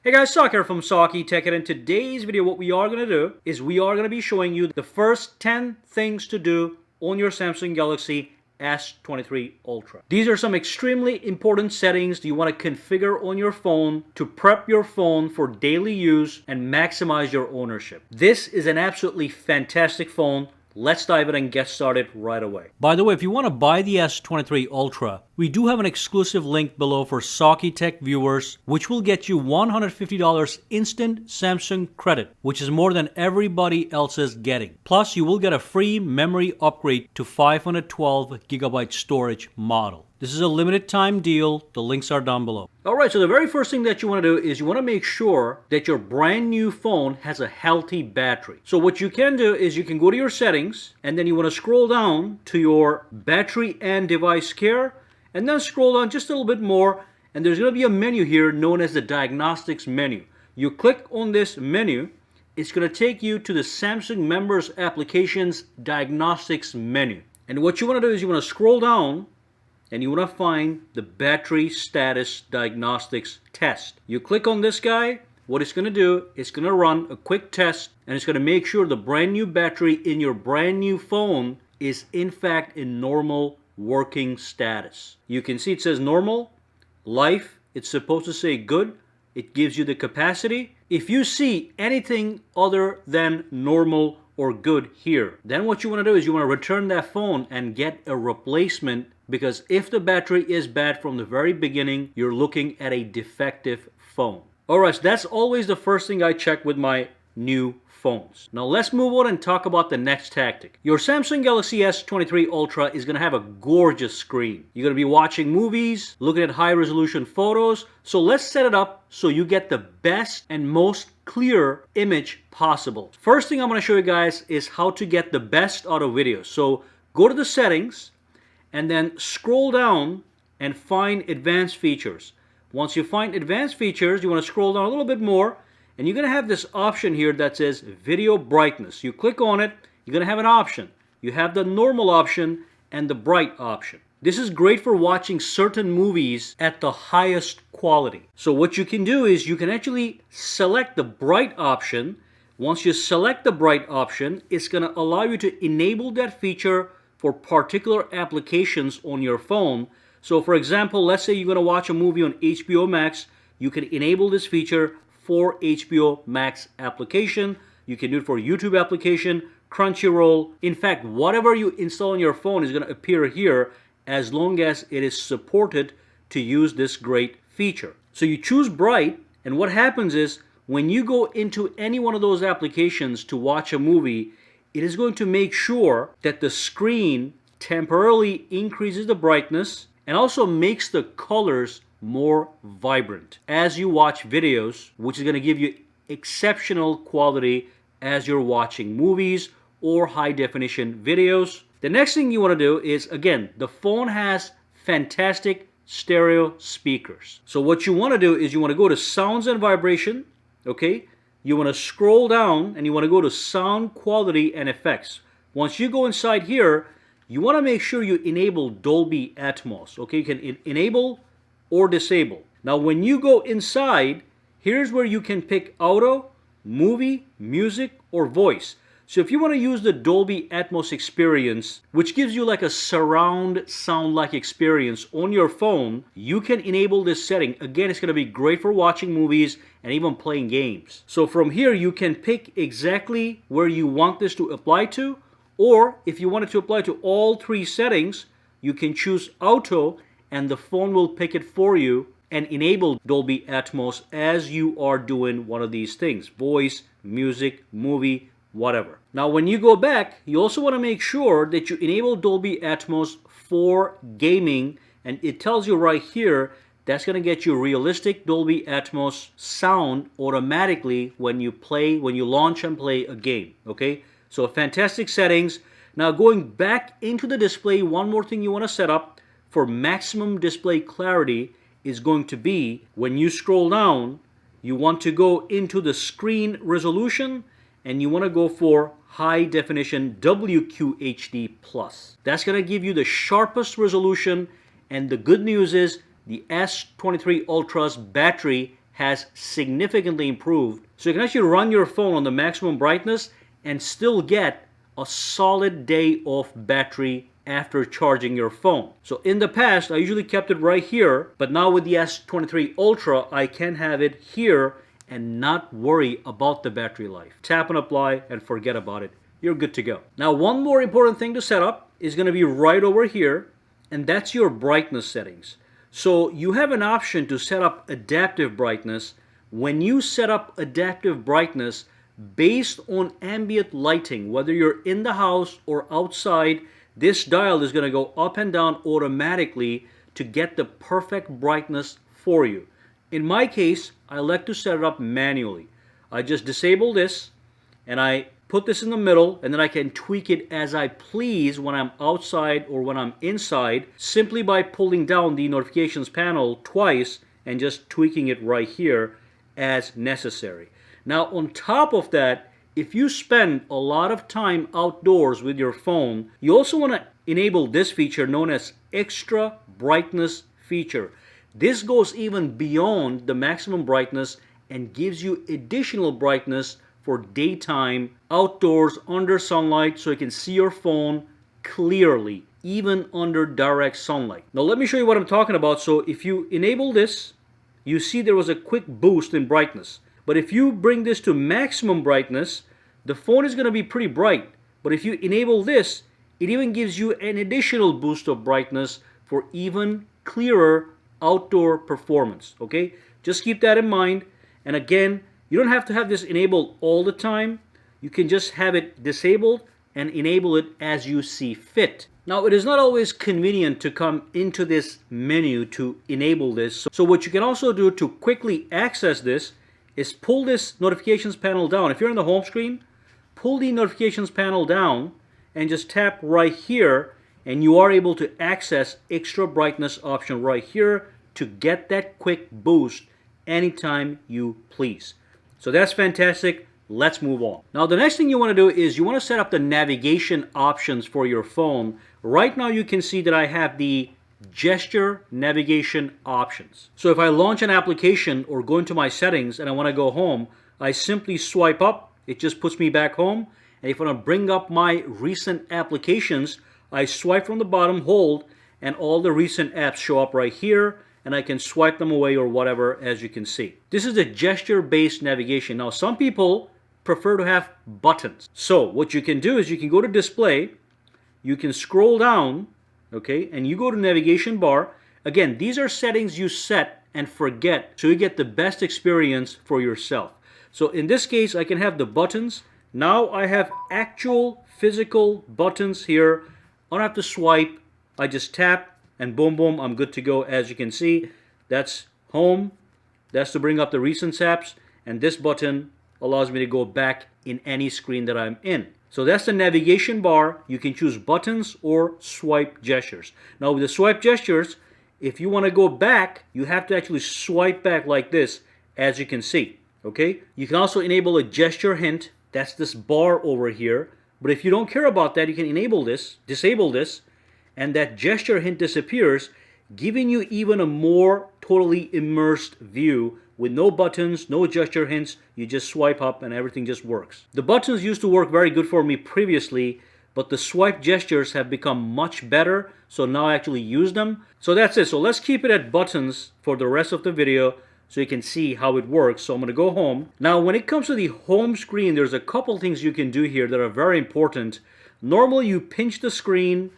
Hey guys, Sak here from SAKITECH, and in today's video what we are going to do is we are going to be showing you the first 10 things to do on your Samsung Galaxy S23 Ultra. These are some extremely important settings you want to configure on your phone to prep your phone for daily use and maximize your ownership. This is an absolutely fantastic phone. Let's dive in and get started right away. By the way, if you want to buy the S23 Ultra, we do have an exclusive link below for SAKITECH viewers, which will get you $150 instant Samsung credit, which is more than everybody else is getting. Plus, you will get a free memory upgrade to 512GB storage model. This is a limited time deal. The links are down below. Alright, so the very first thing that you want to do is you want to make sure that your brand new phone has a healthy battery. So what you can do is you can go to your settings and then you want to scroll down to your battery and device care and then scroll down just a little bit more and there's going to be a menu here known as the diagnostics menu. You click on this menu, it's going to take you to the Samsung Members Applications Diagnostics menu. And what you want to do is you want to scroll down and you want to find the battery status diagnostics test. You click on this guy. What it's going to do, it's going to run a quick test and it's going to make sure the brand new battery in your brand new phone is in fact in normal working status. You can see it says normal, life, it's supposed to say good, it gives you the capacity. If you see anything other than normal or good here, then what you want to do is you want to return that phone and get a replacement, because if the battery is bad from the very beginning, you're looking at a defective phone. Alright, so that's always the first thing I check with my new phones. Now let's move on and talk about the next tactic. Your Samsung Galaxy S23 Ultra is going to have a gorgeous screen. You're going to be watching movies, looking at high resolution photos. So let's set it up so you get the best and most clear image possible. First thing I'm going to show you guys is how to get the best out of videos. So go to the settings and then scroll down and find advanced features. Once you find advanced features, you want to scroll down a little bit more and you're going to have this option here that says video brightness. You click on it, you're going to have an option. You have the normal option and the bright option. This is great for watching certain movies at the highest quality. So what you can do is you can actually select the bright option. Once you select the bright option, it's going to allow you to enable that feature for particular applications on your phone. So for example, let's say you're going to watch a movie on HBO Max, you can enable this feature for HBO Max application. You can do it for YouTube application, Crunchyroll. In fact, whatever you install on your phone is going to appear here as long as it is supported to use this great feature. So you choose bright, and what happens is when you go into any one of those applications to watch a movie, it is going to make sure that the screen temporarily increases the brightness and also makes the colors more vibrant as you watch videos, which is going to give you exceptional quality as you're watching movies or high definition videos. The next thing you want to do is, again, the phone has fantastic stereo speakers. So what you want to do is you want to go to sounds and vibration, okay? You want to scroll down and you want to go to sound quality and effects. Once you go inside here, you want to make sure you enable Dolby Atmos. Okay, you can enable or disable. Now when you go inside, here's where you can pick auto, movie, music, or voice. So if you want to use the Dolby Atmos experience, which gives you like a surround sound-like experience on your phone, you can enable this setting. Again, it's going to be great for watching movies and even playing games. So from here, you can pick exactly where you want this to apply to, or if you want it to apply to all three settings, you can choose auto and the phone will pick it for you and enable Dolby Atmos as you are doing one of these things: voice, music, movie, whatever. Now when you go back, you also want to make sure that you enable Dolby Atmos for gaming, and it tells you right here that's going to get you realistic Dolby Atmos sound automatically when you launch and play a game. Okay, so fantastic settings. Now going back into the display, one more thing you want to set up for maximum display clarity is going to be, when you scroll down, you want to go into the screen resolution and you want to go for high definition WQHD+. That's going to give you the sharpest resolution, and the good news is the S23 Ultra's battery has significantly improved. So you can actually run your phone on the maximum brightness and still get a solid day of battery after charging your phone. So in the past, I usually kept it right here, but now with the S23 Ultra, I can have it here and not worry about the battery life. Tap and apply and forget about it. You're good to go. Now, one more important thing to set up is going to be right over here, and that's your brightness settings. So you have an option to set up adaptive brightness. When you set up adaptive brightness based on ambient lighting, whether you're in the house or outside, this dial is going to go up and down automatically to get the perfect brightness for you. In my case, I like to set it up manually. I just disable this and I put this in the middle, and then I can tweak it as I please when I'm outside or when I'm inside, simply by pulling down the notifications panel twice and just tweaking it right here as necessary. Now, on top of that, if you spend a lot of time outdoors with your phone, you also want to enable this feature known as extra brightness feature. This goes even beyond the maximum brightness and gives you additional brightness for daytime, outdoors, under sunlight, so you can see your phone clearly, even under direct sunlight. Now let me show you what I'm talking about. So if you enable this, you see there was a quick boost in brightness. But if you bring this to maximum brightness, the phone is going to be pretty bright. But if you enable this, it even gives you an additional boost of brightness for even clearer outdoor performance. Okay, just keep that in mind. And again, you don't have to have this enabled all the time. You can just have it disabled and enable it as you see fit. Now, it is not always convenient to come into this menu to enable this. So what you can also do to quickly access this is pull this notifications panel down. If you're in the home screen, pull the notifications panel down and just tap right here, and you are able to access extra brightness option right here to get that quick boost anytime you please. So that's fantastic. Let's move on. Now, the next thing you want to do is you want to set up the navigation options for your phone. Right now, you can see that I have the gesture navigation options. So if I launch an application or go into my settings and I want to go home, I simply swipe up. It just puts me back home. And if I want to bring up my recent applications, I swipe from the bottom, hold, and all the recent apps show up right here, and I can swipe them away or whatever, as you can see. This is a gesture-based navigation. Now, some people prefer to have buttons. So what you can do is you can go to display, you can scroll down, okay, and you go to navigation bar. Again, these are settings you set and forget, so you get the best experience for yourself. So in this case, I can have the buttons. Now I have actual physical buttons here. I don't have to swipe. I just tap and boom, boom, I'm good to go. As you can see, that's home. That's to bring up the recent apps. And this button allows me to go back in any screen that I'm in. So that's the navigation bar. You can choose buttons or swipe gestures. Now with the swipe gestures, if you want to go back, you have to actually swipe back like this, as you can see. Okay? You can also enable a gesture hint. That's this bar over here. But if you don't care about that, you can enable this, disable this, and that gesture hint disappears, giving you even a more totally immersed view with no buttons, no gesture hints. You just swipe up and everything just works. The buttons used to work very good for me previously, but the swipe gestures have become much better, so now I actually use them. So that's it. So let's keep it at buttons for the rest of the video so you can see how it works. So I'm going to go home. Now, when it comes to the home screen, there's a couple things you can do here that are very important. Normally, you pinch the screen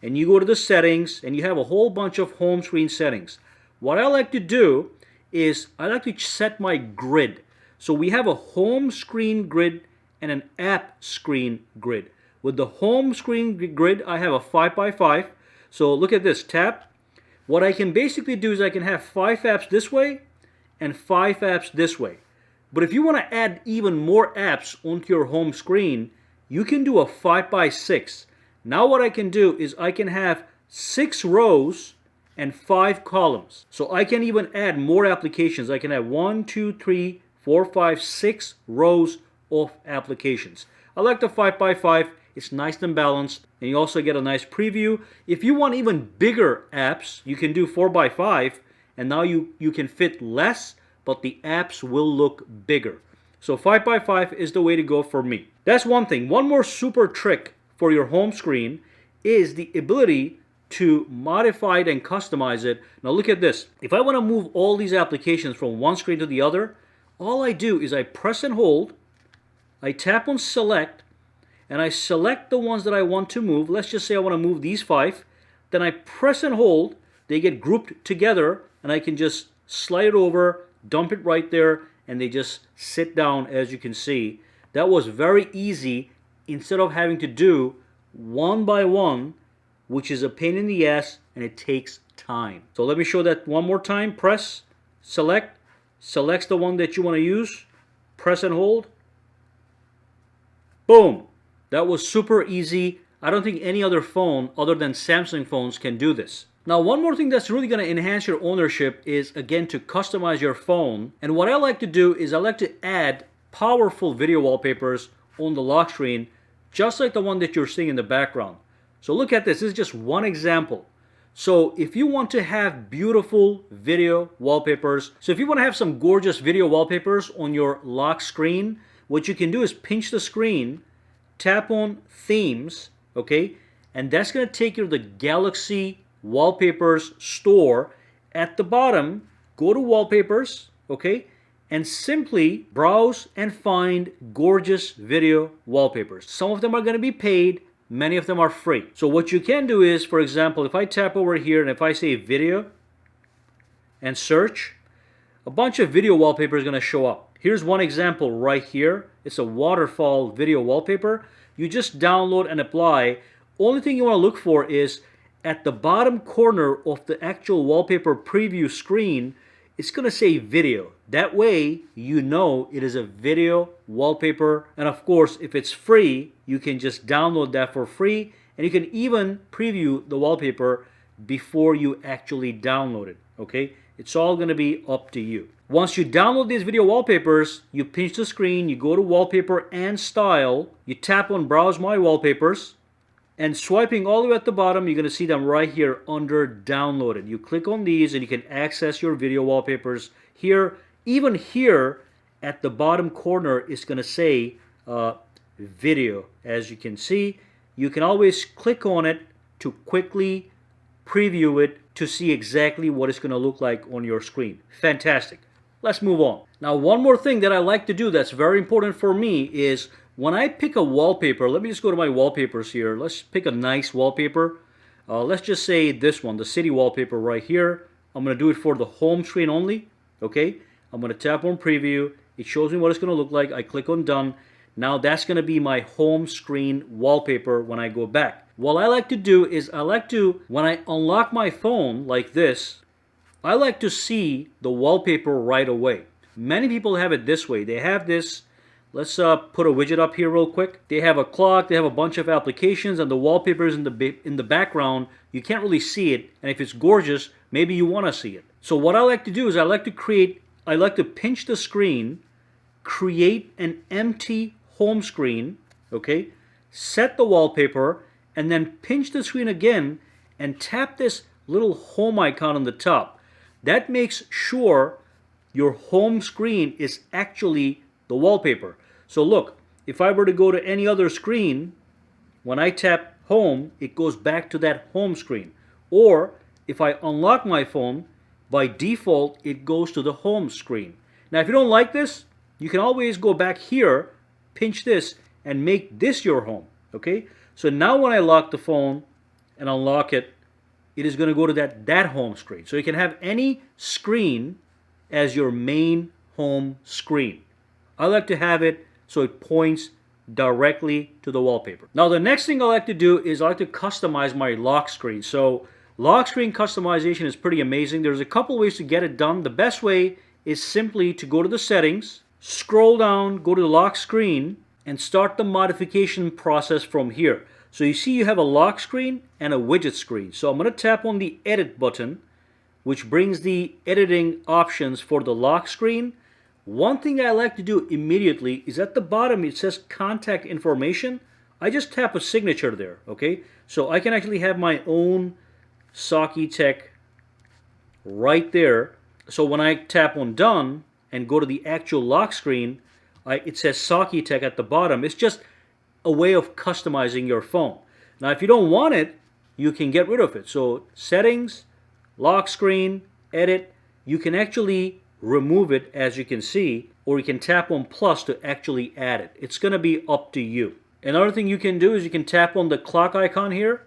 and you go to the settings and you have a whole bunch of home screen settings. What I like to do is I like to set my grid. So we have a home screen grid and an app screen grid. With the home screen grid, I have a 5x5. So look at this, tap. What I can basically do is I can have 5 apps this way and 5 apps this way. But if you want to add even more apps onto your home screen, you can do a 5x6. Now what I can do is I can have 6 rows and 5 columns. So I can even add more applications. I can have 1, 2, 3, 4, 5, 6 rows of applications. I like the 5x5. It's nice and balanced, and you also get a nice preview. If you want even bigger apps, you can do 4x5, and now you can fit less, but the apps will look bigger. So 5x5 is the way to go for me. That's one thing. One more super trick for your home screen is the ability to modify it and customize it. Now look at this. If I want to move all these applications from one screen to the other, all I do is I press and hold, I tap on select, and I select the ones that I want to move. Let's just say I want to move these 5. Then I press and hold, they get grouped together, and I can just slide it over, dump it right there, and they just sit down, as you can see. That was very easy instead of having to do one by one, which is a pain in the ass and it takes time. So let me show that one more time. Press, select, selects the one that you want to use, press and hold. Boom. That was super easy. I don't think any other phone other than Samsung phones can do this. Now, one more thing that's really going to enhance your ownership is, again, to customize your phone. And what I like to do is I like to add powerful video wallpapers on the lock screen, just like the one that you're seeing in the background. So look at this. This is just one example. So if you want to have beautiful video wallpapers, so if you want to have some gorgeous video wallpapers on your lock screen, what you can do is pinch the screen, tap on themes, okay? And that's going to take you to the Galaxy Wallpapers store. At the bottom, go to Wallpapers, okay? And simply browse and find gorgeous video wallpapers. Some of them are going to be paid. Many of them are free. So what you can do is, for example, if I tap over here and if I say video and search, a bunch of video wallpaper is going to show up. Here's one example right here. It's a waterfall video wallpaper. You just download and apply. Only thing you want to look for is at the bottom corner of the actual wallpaper preview screen, it's going to say video. That way, you know it is a video wallpaper. And of course, if it's free, you can just download that for free. And you can even preview the wallpaper before you actually download it. Okay? It's all going to be up to you. Once you download these video wallpapers, you pinch the screen, you go to Wallpaper and Style, you tap on Browse My Wallpapers, and swiping all the way at the bottom, you're going to see them right here under Downloaded. You click on these and you can access your video wallpapers here. Even here at the bottom corner, it's going to say video. As you can see, you can always click on it to quickly preview it to see exactly what it's going to look like on your screen. Fantastic. Let's move on. Now, one more thing that I like to do that's very important for me is when I pick a wallpaper, let me just go to my wallpapers here. Let's pick a nice wallpaper. Let's just say this one, the city wallpaper right here. I'm going to do it for the home screen only. Okay. I'm going to tap on preview. It shows me what it's going to look like. I click on done. Now that's going to be my home screen wallpaper when I go back. What I like to do is when I unlock my phone like this, I like to see the wallpaper right away. Many people have it this way. They have this. Let's put a widget up here real quick. They have a clock. They have a bunch of applications, and the wallpaper is in the background. You can't really see it, and if it's gorgeous, maybe you want to see it. So what I like to do is I like to pinch the screen, create an empty home screen, okay? Set the wallpaper, and then pinch the screen again and tap this little home icon on the top. That makes sure your home screen is actually the wallpaper. So look, if I were to go to any other screen, when I tap home, it goes back to that home screen. Or if I unlock my phone, by default, it goes to the home screen. Now, if you don't like this, you can always go back here, pinch this, and make this your home. Okay? So now when I lock the phone and unlock it, it is going to go to that home screen. So you can have any screen as your main home screen. I like to have it so it points directly to the wallpaper. Now the next thing I like to do is I like to customize my lock screen. So lock screen customization is pretty amazing. There's a couple ways to get it done. The best way is simply to go to the settings, scroll down, go to the lock screen, and start the modification process from here. So you see you have a lock screen and a widget screen. So I'm going to tap on the edit button, which brings the editing options for the lock screen. One thing I like to do immediately is at the bottom it says contact information. I just tap a signature there, okay? So I can actually have my own SAKITECH right there. So when I tap on done, and go to the actual lock screen, it says SAKITECH at the bottom. It's just a way of customizing your phone. Now, if you don't want it, you can get rid of it. So settings, lock screen, edit, you can actually remove it, as you can see, or you can tap on plus to actually add it. It's going to be up to you. Another thing you can do is you can tap on the clock icon here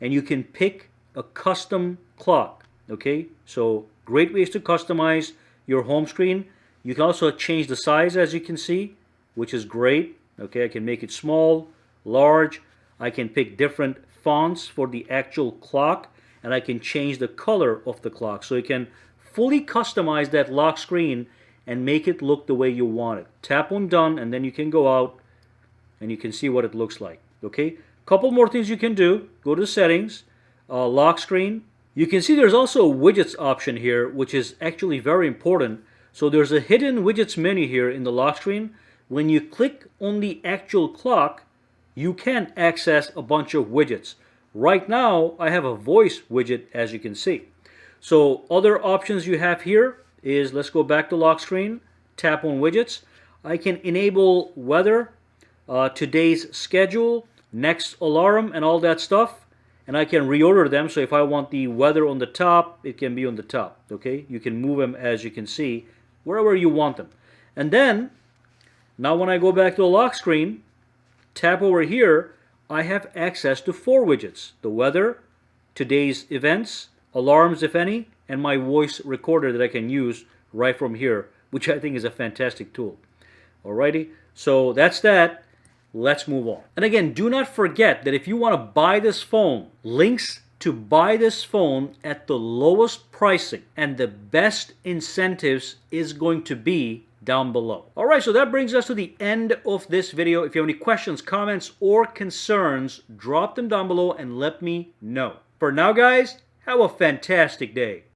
and you can pick a custom clock. Okay, so great ways to customize your home screen. You can also change the size, as you can see, which is great. Okay, I can make it small, large. I can pick different fonts for the actual clock, and I can change the color of the clock. So you can fully customize that lock screen and make it look the way you want it. Tap on done, and then you can go out and you can see what it looks like. Okay, couple more things you can do. Go to settings, lock screen. You can see there's also a widgets option here, which is actually very important. So there's a hidden widgets menu here in the lock screen. When you click on the actual clock, you can access a bunch of widgets. Right now, I have a voice widget, as you can see. So other options you have here is, let's go back to lock screen, tap on widgets. I can enable weather, today's schedule, next alarm, and all that stuff. And I can reorder them. So if I want the weather on the top, it can be on the top. Okay, you can move them, as you can see, wherever you want them. And then, now when I go back to the lock screen, tap over here, I have access to 4 widgets. The weather, today's events, alarms if any, and my voice recorder that I can use right from here, which I think is a fantastic tool. Alrighty, so that's that. Let's move on. And again, do not forget that if you want to buy this phone, links to buy this phone at the lowest pricing and the best incentives is going to be down below. Alright, so that brings us to the end of this video. If you have any questions, comments, or concerns, drop them down below and let me know. For now, guys, have a fantastic day.